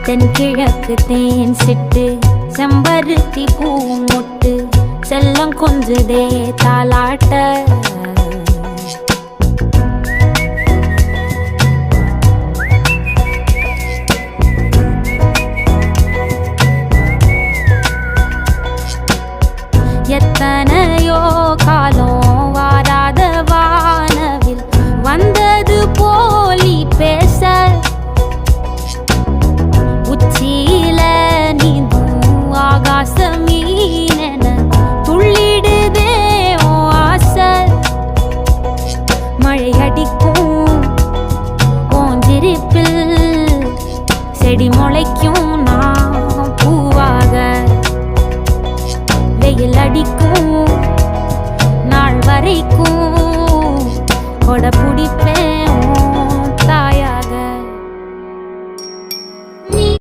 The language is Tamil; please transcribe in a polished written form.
தென்கிழக்கு தேன் சிட்டு செம்பருத்தி பூ மொட்டு செல்லம் கொஞ்சுதே தாலாட்ட எத்தனையோ காலம் வாராத வானவில் வந்தது போலி பேச உச்சியில நீந்தும் ஆகாச மீனென துள்ளிடுதே ஓ ஆசை மழை அடிக்கும் ஓஞ்சிருப்பில் செடி முளைக்கும் நான் பூவாக வெயில் அடிக்கும் நாள் வரைக்கும் கொடை பிடிப்பேன்